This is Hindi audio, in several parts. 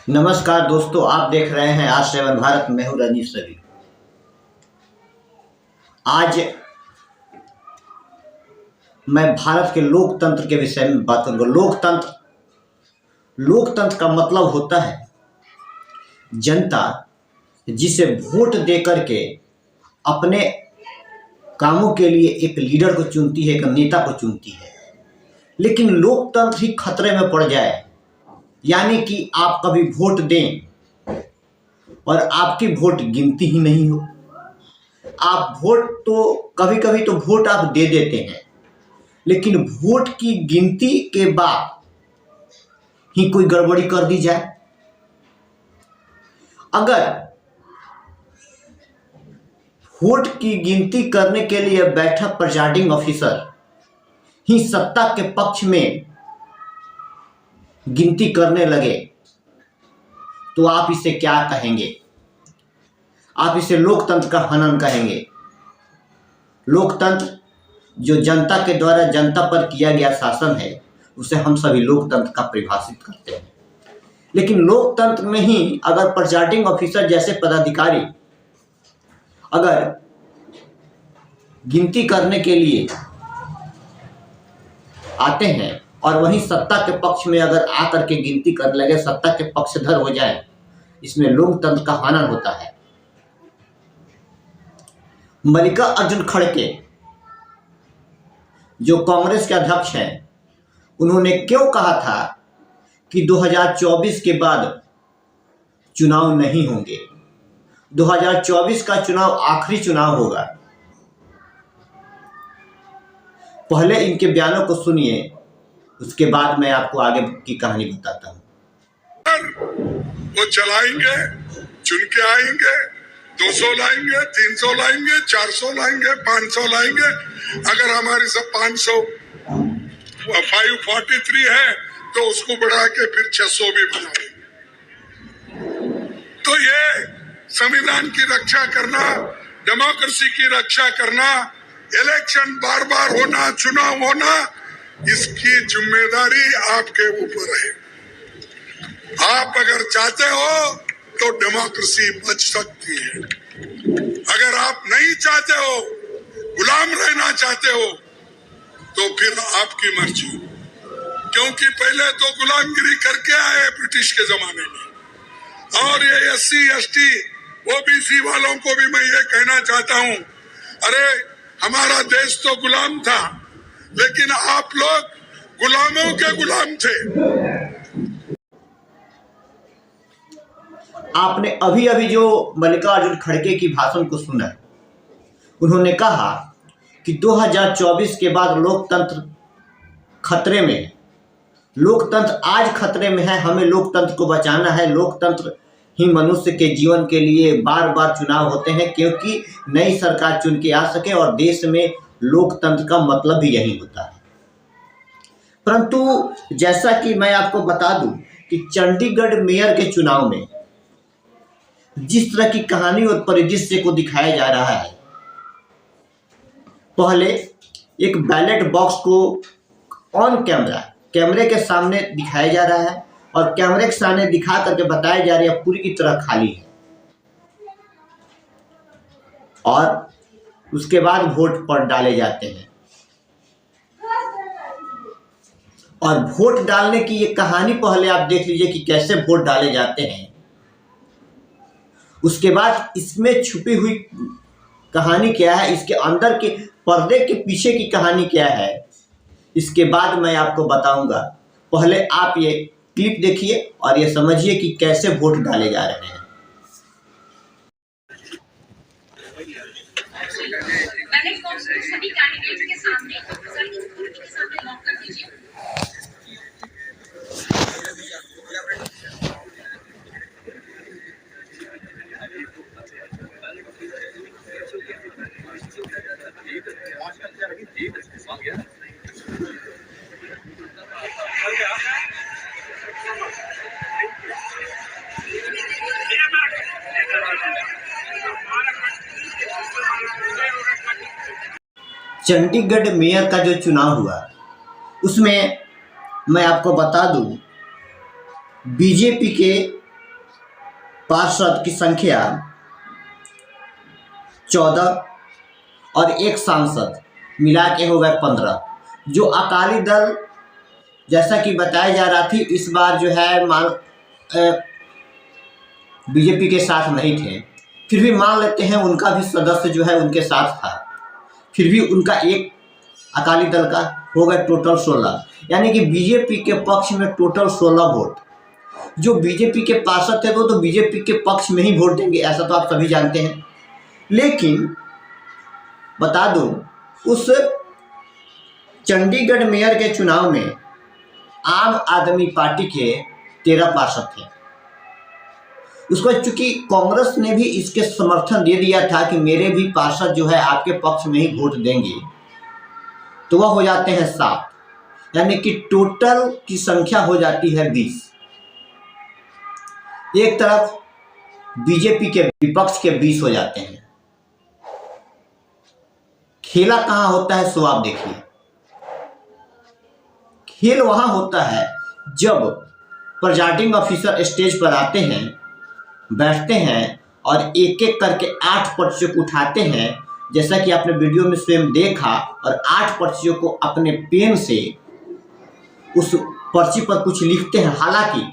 नमस्कार दोस्तों, आप देख रहे हैं आज 7 भारत। मैं हूं रजनीश रवि। आज मैं भारत के लोकतंत्र के विषय में बात करूंगा। लोकतंत्र का मतलब होता है जनता जिसे वोट देकर के अपने कामों के लिए एक लीडर को चुनती है, एक नेता को चुनती है। लेकिन लोकतंत्र ही खतरे में पड़ जाए, यानी कि आप कभी वोट दें और आपकी वोट गिनती ही नहीं हो। आप वोट तो कभी कभी तो वोट आप दे देते हैं, लेकिन वोट की गिनती के बाद ही कोई गड़बड़ी कर दी जाए। अगर वोट की गिनती करने के लिए बैठा प्रिजाइडिंग ऑफिसर ही सत्ता के पक्ष में गिनती करने लगे तो आप इसे क्या कहेंगे? आप इसे लोकतंत्र का हनन कहेंगे। लोकतंत्र जो जनता के द्वारा जनता पर किया गया शासन है, उसे हम सभी लोकतंत्र का परिभाषित करते हैं। लेकिन लोकतंत्र में ही अगर प्रिजाइडिंग ऑफिसर जैसे पदाधिकारी अगर गिनती करने के लिए आते हैं और वहीं सत्ता के पक्ष में अगर आकर के गिनती करने लगे, सत्ता के पक्षधर हो जाए, इसमें लोकतंत्र का हनन होता है। मल्लिकार्जुन खड़गे जो कांग्रेस के अध्यक्ष हैं, उन्होंने क्यों कहा था कि 2024 के बाद चुनाव नहीं होंगे, 2024 का चुनाव आखिरी चुनाव होगा। पहले इनके बयानों को सुनिए, उसके बाद मैं आपको आगे की कहानी बताता हूँ। वो चलाएंगे, चुन के आएंगे, 200 लाएंगे, 300 लाएंगे, 400 लाएंगे, 500 लाएंगे। अगर हमारी सब 543 है तो उसको बढ़ा के फिर 600 भी बनाएंगे। तो ये संविधान की रक्षा करना, डेमोक्रेसी की रक्षा करना, इलेक्शन बार बार होना, चुनाव होना, इसकी जिम्मेदारी आपके ऊपर है। आप अगर चाहते हो तो डेमोक्रेसी बच सकती है। अगर आप नहीं चाहते हो, गुलाम रहना चाहते हो, तो फिर आपकी मर्जी। क्योंकि पहले तो गुलामगिरी करके आए ब्रिटिश के जमाने में। और ये SC ST OBC वालों को भी मैं ये कहना चाहता हूं, अरे हमारा देश तो गुलाम था, लेकिन आप लोग गुलामों के गुलाम थे। आपने अभी अभी जो मल्लिकार्जुन खड़गे की भाषण को सुना, उन्होंने कहा कि 2024 के बाद लोकतंत्र खतरे में है। लोकतंत्र आज खतरे में है, हमें लोकतंत्र को बचाना है। लोकतंत्र ही मनुष्य के जीवन के लिए बार बार चुनाव होते हैं, क्योंकि नई सरकार चुन के आ सके, और देश में लोकतंत्र का मतलब भी यही होता है। परंतु जैसा कि मैं आपको बता दूं कि चंडीगढ़ मेयर के चुनाव में जिस तरह की कहानी और परिदृश्य को दिखाया जा रहा है, पहले एक बैलेट बॉक्स को ऑन कैमरे के सामने दिखाया जा रहा है और कैमरे के सामने दिखा करके बताया जा रहा है पूरी की तरह खाली है, और उसके बाद वोट पर डाले जाते हैं। और वोट डालने की ये कहानी पहले आप देख लीजिए कि कैसे वोट डाले जाते हैं। उसके बाद इसमें छुपी हुई कहानी क्या है, इसके अंदर के पर्दे के पीछे की कहानी क्या है, इसके बाद मैं आपको बताऊंगा। पहले आप ये क्लिप देखिए और ये समझिए कि कैसे वोट डाले जा रहे हैं। सभी कैंडिडेट के सामने लॉक कर दीजिए। चंडीगढ़ मेयर का जो चुनाव हुआ, उसमें मैं आपको बता दूं, बीजेपी के पार्षद की संख्या 14 और एक सांसद मिला के हो गए 15। जो अकाली दल जैसा कि बताया जा रहा थी इस बार जो है बीजेपी के साथ नहीं थे, फिर भी मान लेते हैं उनका भी सदस्य जो है उनके साथ था, फिर भी उनका एक अकाली दल का हो गया टोटल 16, यानी कि बीजेपी के पक्ष में टोटल 16 वोट। जो बीजेपी के पार्षद थे वो तो बीजेपी के पक्ष में ही वोट देंगे, ऐसा तो आप सभी जानते हैं। लेकिन बता दूं, उस चंडीगढ़ मेयर के चुनाव में आम आदमी पार्टी के 13 पार्षद थे। उसको चूंकि कांग्रेस ने भी इसके समर्थन दे दिया था कि मेरे भी पार्षद जो है आपके पक्ष में ही वोट देंगे, तो वह हो जाते हैं 7, यानी कि टोटल की संख्या हो जाती है 20। एक तरफ बीजेपी के विपक्ष के 20 हो जाते हैं। खेला कहां होता है सो आप देखिए। खेल वहां होता है जब प्रिजाइडिंग ऑफिसर स्टेज पर आते हैं, बैठते हैं और एक एक करके 8 पर्चियों को उठाते हैं, जैसा कि आपने वीडियो में स्वयं देखा, और 8 पर्चियों को अपने पेन से उस पर्ची पर कुछ लिखते हैं। हालांकि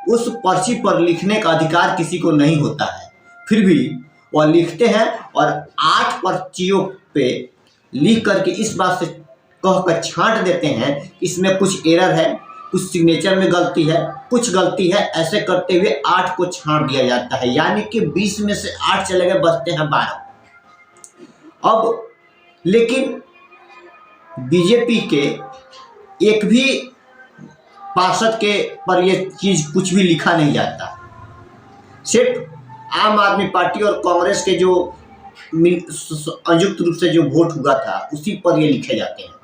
उस पर्ची पर लिखने का अधिकार किसी को नहीं होता है, फिर भी वह लिखते हैं और 8 पर्चियों पे लिख करके इस बात से कहकर छांट देते हैं इसमें कुछ एरर है, कुछ सिग्नेचर में गलती है, कुछ गलती है। ऐसे करते हुए 8 को छांट दिया जाता है, यानी कि 20 में से 8 चले गए, बचते हैं 12। अब लेकिन बीजेपी के एक भी पार्षद के पर यह चीज कुछ भी लिखा नहीं जाता। सिर्फ आम आदमी पार्टी और कांग्रेस के जो संयुक्त रूप से जो वोट हुआ था उसी पर ये लिखे जाते हैं।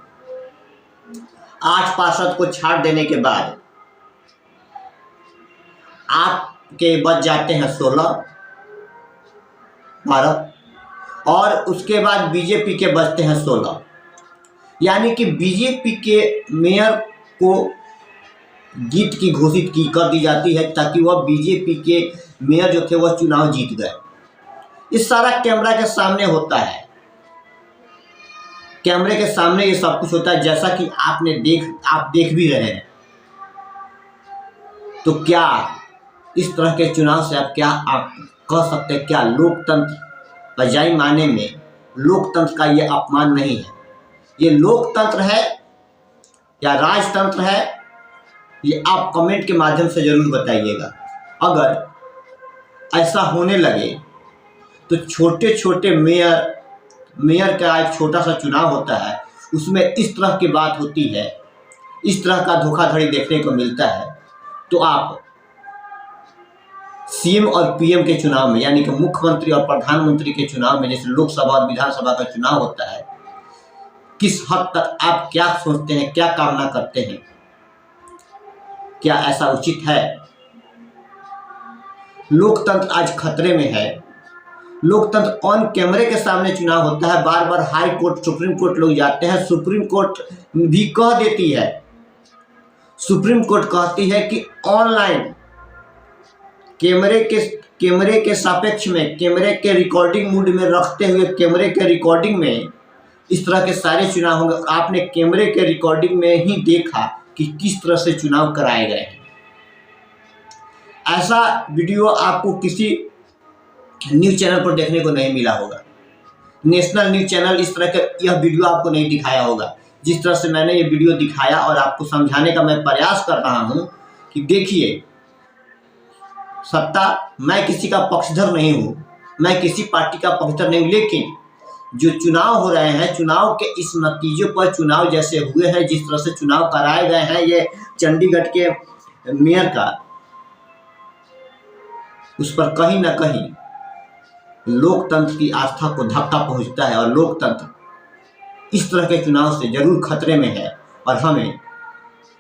8 पार्षद को छांट देने के बाद आपके बच जाते हैं 16, 12, और उसके बाद बीजेपी के बचते हैं 16, यानी कि बीजेपी के मेयर को जीत की घोषित की कर दी जाती है, ताकि वह बीजेपी के मेयर जो थे वह चुनाव जीत गए। इस सारा कैमरा के सामने होता है, कैमरे के सामने ये सब कुछ होता है, जैसा कि आप देख भी रहे हैं। तो क्या इस तरह के चुनाव से आप कह सकते हैं क्या लोकतंत्र बजाई माने में लोकतंत्र का ये अपमान नहीं है? ये लोकतंत्र है या राजतंत्र है, ये आप कमेंट के माध्यम से जरूर बताइएगा। अगर ऐसा होने लगे तो छोटे छोटे मेयर का एक छोटा सा चुनाव होता है, उसमें इस तरह की बात होती है, इस तरह का धोखाधड़ी देखने को मिलता है, तो आप सीएम और पीएम के चुनाव में, यानी कि मुख्यमंत्री और प्रधानमंत्री के चुनाव में, जैसे लोकसभा और विधानसभा का चुनाव होता है, किस हद तक आप क्या सोचते हैं, क्या कामना करते हैं? क्या ऐसा उचित है? लोकतंत्र आज खतरे में है। लोकतंत्र ऑन कैमरे के सामने चुनाव होता है, बार बार हाई कोर्ट, सुप्रीम कोर्ट लोग जाते हैं, सुप्रीम कोर्ट भी कह देती है, सुप्रीम कोर्ट कहती है कि ऑनलाइन कैमरे के सापेक्ष में, कैमरे के रिकॉर्डिंग मूड में रखते हुए कैमरे के रिकॉर्डिंग में इस तरह के सारे चुनाव होंगे। आपने कैमरे के रिकॉर्डिंग में ही देखा कि किस तरह से चुनाव कराए गए हैं। ऐसा वीडियो आपको किसी न्यूज़ चैनल पर देखने को नहीं मिला होगा। नेशनल न्यूज़ चैनल इस तरह का यह वीडियो आपको नहीं दिखाया होगा, जिस तरह से मैंने ये वीडियो दिखाया और आपको समझाने का मैं प्रयास कर रहा हूँ कि देखिए, सत्ता, मैं किसी का पक्षधर नहीं हूँ, मैं किसी पार्टी का पक्षधर नहीं हूँ, लेकिन जो चुनाव हो रहे हैं, चुनाव के इस नतीजों पर, चुनाव जैसे हुए हैं, जिस तरह से चुनाव कराए गए हैं, ये चंडीगढ़ के मेयर का, उस पर कहीं ना कहीं लोकतंत्र की आस्था को धक्का पहुंचता है और लोकतंत्र इस तरह के चुनाव से जरूर खतरे में है और हमें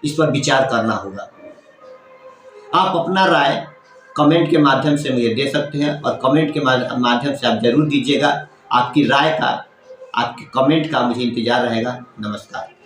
इस पर विचार करना होगा। आप अपना राय कमेंट के माध्यम से मुझे दे सकते हैं और कमेंट के माध्यम से आप जरूर दीजिएगा। आपकी राय का, आपके कमेंट का मुझे इंतजार रहेगा। नमस्कार।